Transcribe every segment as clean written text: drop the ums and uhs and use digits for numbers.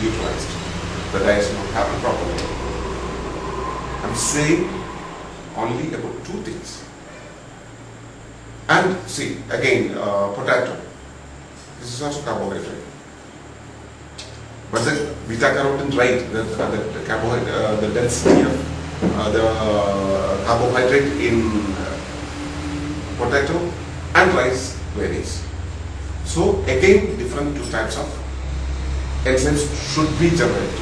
utilized. The digestion will happen properly. I'm saying only about two things. And see, again, potato. This is also carbohydrate. But the beta carotene, right? The carbohydrate, the density of the carbohydrate in potato and rice varies. So again, different two types of enzymes should be generated.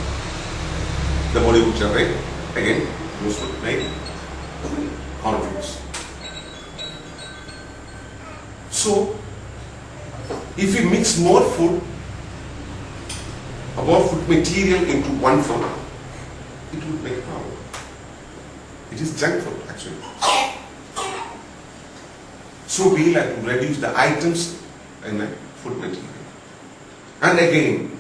The body would generate again. Those would make cornflakes. So, if we mix more food material into one food, it would make problem. It is junk food actually. So we like to reduce the items in the food material. And again,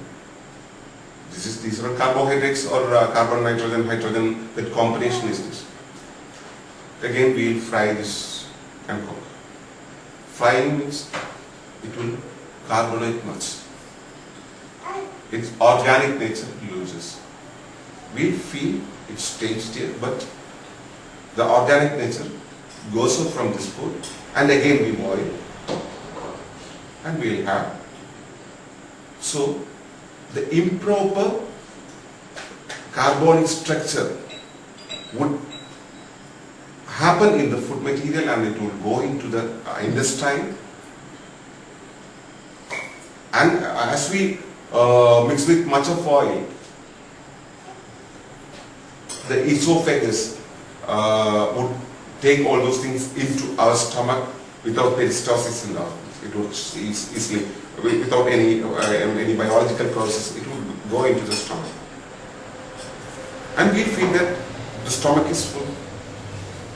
these are carbohydrates or carbon, nitrogen, hydrogen. That combination is this. Again, we will fry this and cook. Frying means it will carbonate much. Its organic nature loses. We feel it's tastier, but the organic nature goes off from this food, and again we boil, and we'll have. So the improper carbonic structure would happen in the food material, and it will go into the intestine. And as we mix with much of oil, the esophagus would take all those things into our stomach without peristalsis and all. It would easily, without any biological process, it would go into the stomach. And we feel that the stomach is full.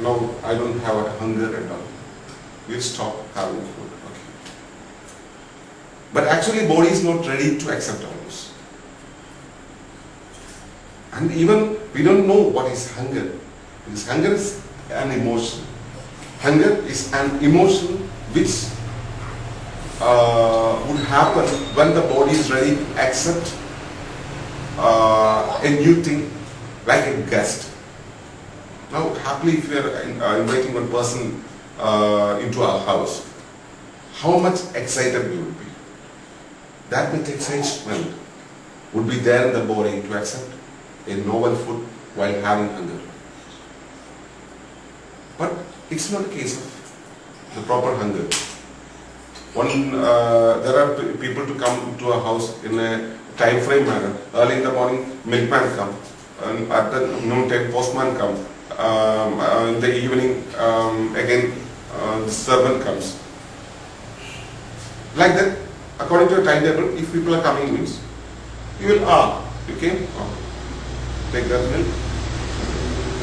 Now I don't have a hunger and all. We'll stop having food. But actually body is not ready to accept all this. And even we don't know what is hunger. Because hunger is an emotion. Hunger is an emotion which would happen when the body is ready to accept a new thing, like a guest. Now happily if we are inviting one person into our house, how much excited we would be. That much excitement would be there in the body to accept a novel food while having hunger. But it's not a case of the proper hunger. There are people to come to a house in a time frame manner. Early in the morning, milkman come, and at the noon time, postman come. In the evening, again, the servant comes. Like that. According to a timetable, if people are coming means, you will, you came, take the milk,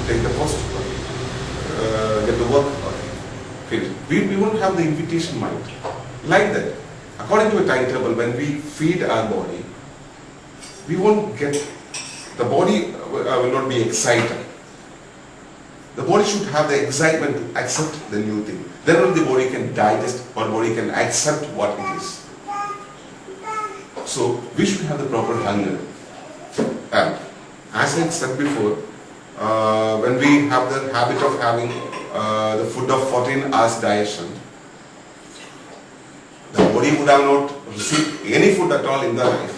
take the post, get the work, finish. We won't have the invitation mind. Like that, according to a timetable, when we feed our body, we won't get, the body will not be excited. The body should have the excitement to accept the new thing. Then only the body can digest or body can accept what it is. So we should have the proper hunger. And as I said before, when we have the habit of having the food of 14 hours digestion, the body would have not received any food at all in the life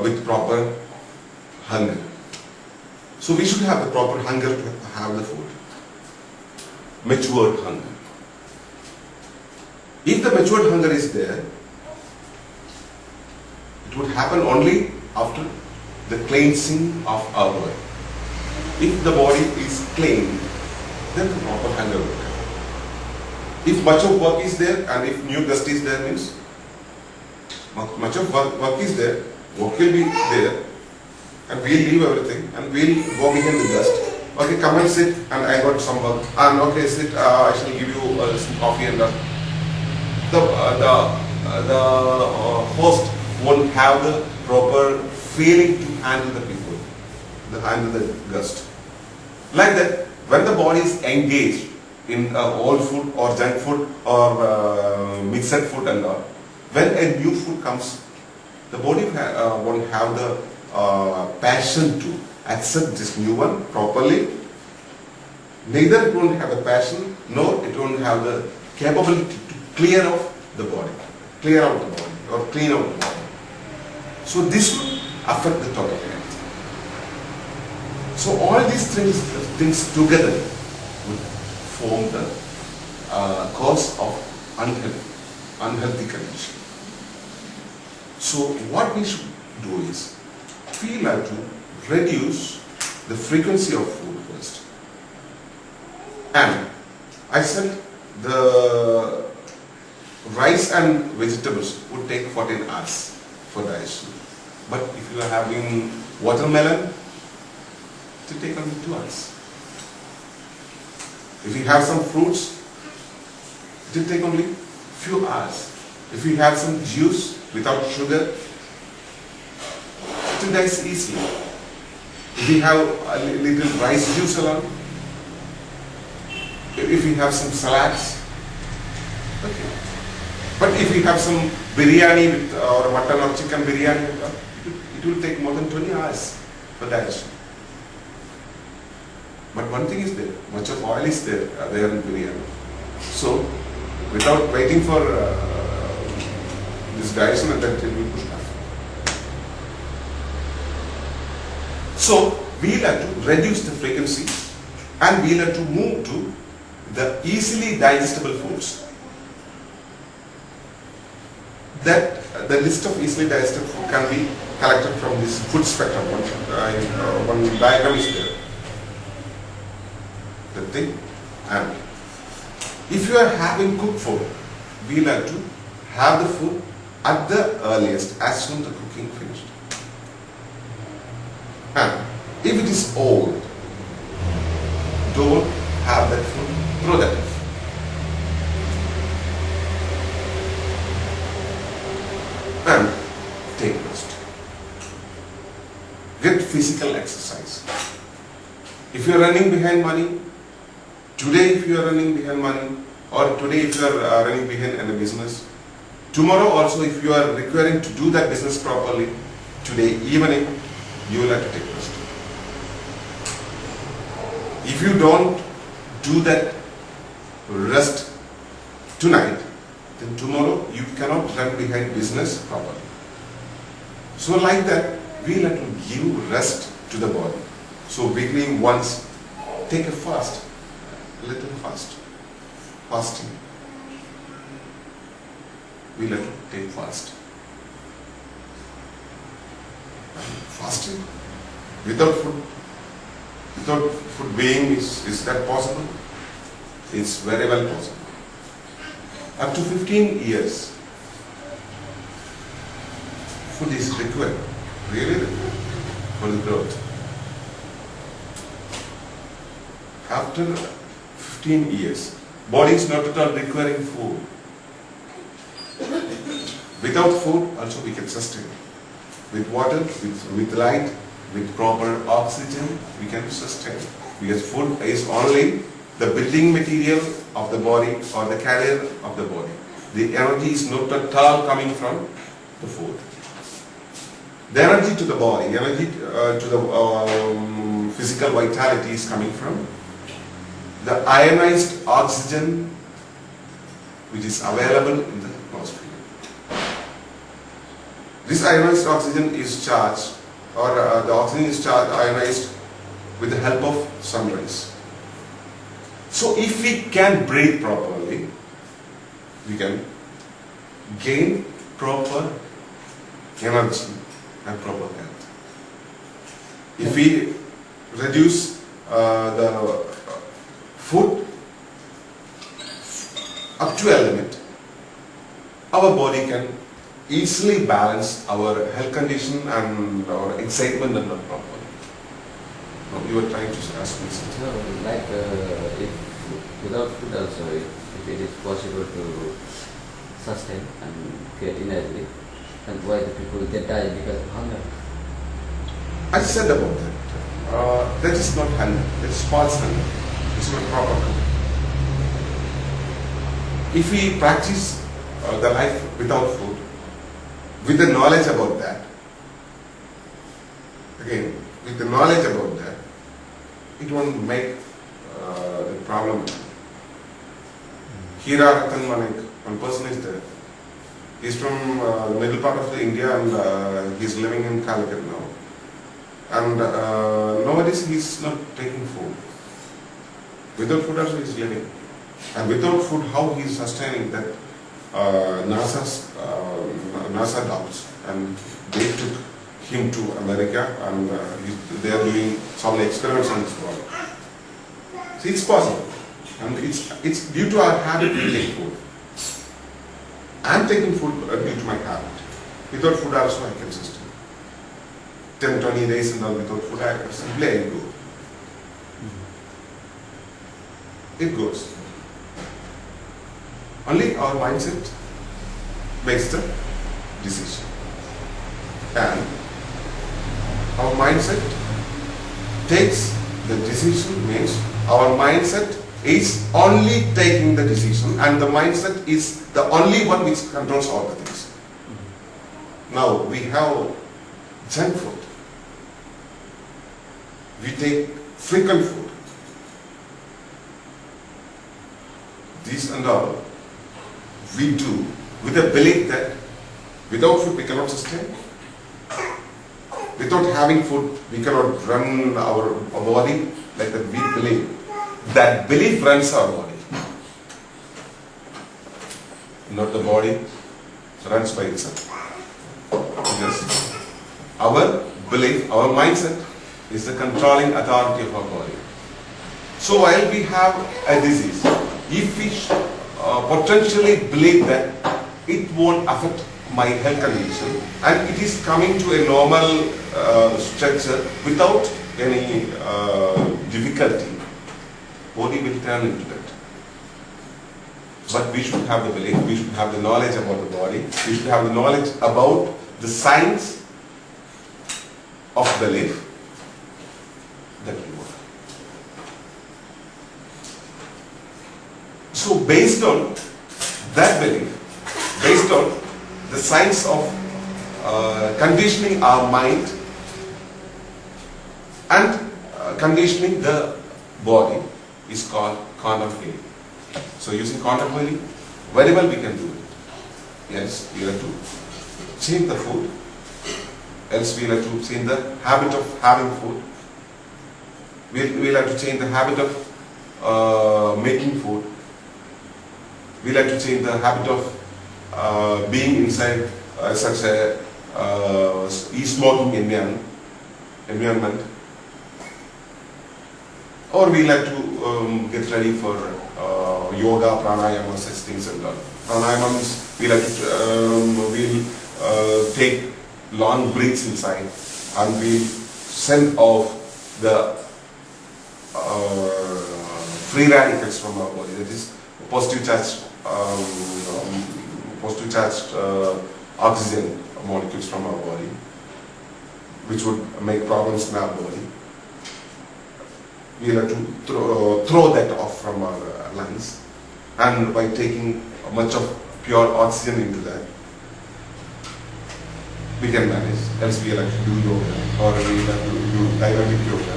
with proper hunger. So we should have the proper hunger to have the food. Matured hunger. If the matured hunger is there, it would happen only after the cleansing of our body. If the body is clean, then the proper hunger will come. If much of work is there and if new dust is there means, much of work is there, work will be there, and we'll leave everything and we'll go behind the dust. Okay, come and sit, and I got some work. And okay, sit, I shall give you some coffee and that. The host won't have the proper feeling to handle the people, to handle the guest. Like that, when the body is engaged in old food or junk food or mixed food and all, when a new food comes, the body won't have the passion to accept this new one properly. Neither it won't have the passion, nor it won't have the capability to clear off the body, clear out the body, or clean out the body. So this will affect the total health. So all these things together would form the cause of unhealthy condition. So what we should do is, we have to reduce the frequency of food first. And I said the rice and vegetables would take 14 hours for digestion. But if you are having watermelon, it will take only 2 hours. If you have some fruits, it will take only few hours. If you have some juice without sugar, it will digest easily. If you have a little rice juice alone, if you have some salads, okay. But if you have some biryani with, or mutton or chicken biryani, it will take more than 20 hours for digestion. But one thing is there, much of oil is there in biryani. So, without waiting for this digestion, and then it will be pushed off. So, we'll have to reduce the frequency, and we'll have to move to the easily digestible foods. That the list of easily digestible food can be collected from this food spectrum. One diagram is there. The thing, and if you are having cooked food, we'll have to have the food at the earliest, as soon as the cooking finished. And if it is old, don't have that food, throw that off. And take rest. Get physical exercise. If you are running behind money, today if you are running behind money, or today if you are running behind in a business, tomorrow also if you are requiring to do that business properly, today evening you will have to take rest. If you don't do that rest tonight, then tomorrow you cannot run behind business properly. So like that, we will have to give rest to the body. So weekly once, take a fast, a little fasting. We will have to take fast. Fasting without food being, is that possible? It's very well possible. Up to 15 years, food is required, really required, for the growth. After 15 years, body is not at all requiring food. Without food, also we can sustain. With water, with light, with proper oxygen, we can sustain. Because food is only the building material of the body or the carrier of the body. The energy is not at all coming from the food. The energy to the body, energy to the physical vitality is coming from the ionized oxygen which is available in the atmosphere. This ionized oxygen is charged, or the oxygen is charged, ionized, with the help of sunrays. So if we can breathe properly, we can gain proper energy and proper health. If we reduce the food up to a limit, our body can easily balance our health condition and our excitement and not properly. No, you were trying to ask me something. No, like if without food also, if it is possible to sustain and get energy, and why the people they die because of hunger? I said about that. That is not hunger. That is false hunger. It's not proper hunger. If we practice the life without food, with the knowledge about that, again, with the knowledge about that, it won't make the problem. Hira Ratan Manik, one person is there. He's from the middle part of India and he's living in Calicut now. And nowadays he's not taking food. Without food also he's living. And without food, how he is sustaining that? NASA doubts, and they took him to America, and they are doing some experiments on his body. See, it's possible, and it's due to our habit to take food. I'm taking food due to my habit. Without food also I can sustain. 10, 20 days and all without food, I simply I go. It goes. Only our mindset makes the decision. And our mindset takes the decision, means our mindset is only taking the decision, and the mindset is the only one which controls all the things. Now we have junk food. We take frequent food. These and all we do with the belief that without food we cannot sustain. Without having food we cannot run our body, like that we believe. That belief runs our body. Not the body runs by itself. Because our belief, our mindset is the controlling authority of our body. So while we have a disease, if we potentially believe that it won't affect my health condition and it is coming to a normal structure without any difficulty, body will turn into that. But we should have the belief, we should have the knowledge about the body, we should have the knowledge about the science of belief that will work. So based on that belief, based on the science of conditioning our mind and conditioning the body is called quantum healing. So using quantum healing, very well we can do it. Yes, we have to change the food, else we'll have to change the habit of having food. We'll have to change the habit of making food. We'll have to change the habit of being inside such a e-smoking environment. Or we'll have to get ready for yoga, pranayama, such things and all. Pranayama means we'll have to take long breaths inside and we'll send off the free radicals from our body. That is positive charged oxygen molecules from our body, which would make problems in our body. We have to throw that off from our lungs, and by taking much of pure oxygen into that, we can manage. Else we have to do yoga, or we have to do diuretic yoga.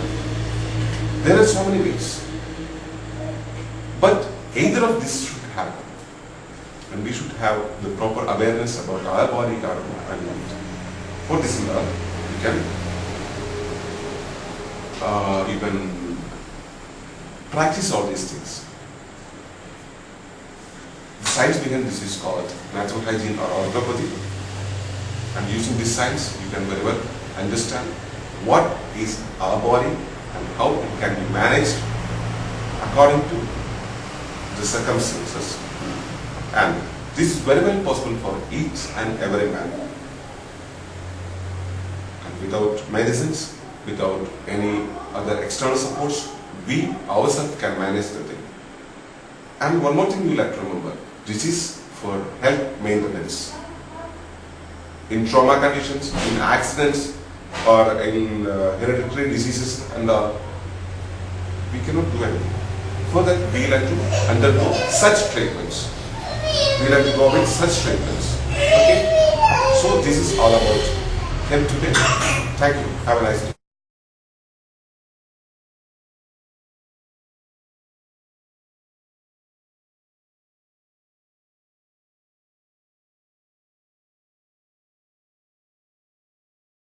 There are so many ways. But either of this should happen. And we should have the proper awareness about our body, our mind. For this love, you can practice all these things. The science behind this is called natural hygiene or orthopathy. And using this science, you can very well understand what is our body and how it can be managed according to the circumstances. And this is very well possible for each and every man. And without medicines, without any other external supports, we ourselves can manage the thing. And one more thing you have to remember, this is for health maintenance. In trauma conditions, in accidents, or in hereditary diseases and we cannot do anything. For that, we will have to undergo such treatments. We will have to go with such treatments. Okay? So this is all about help today. Thank you. Have a nice day.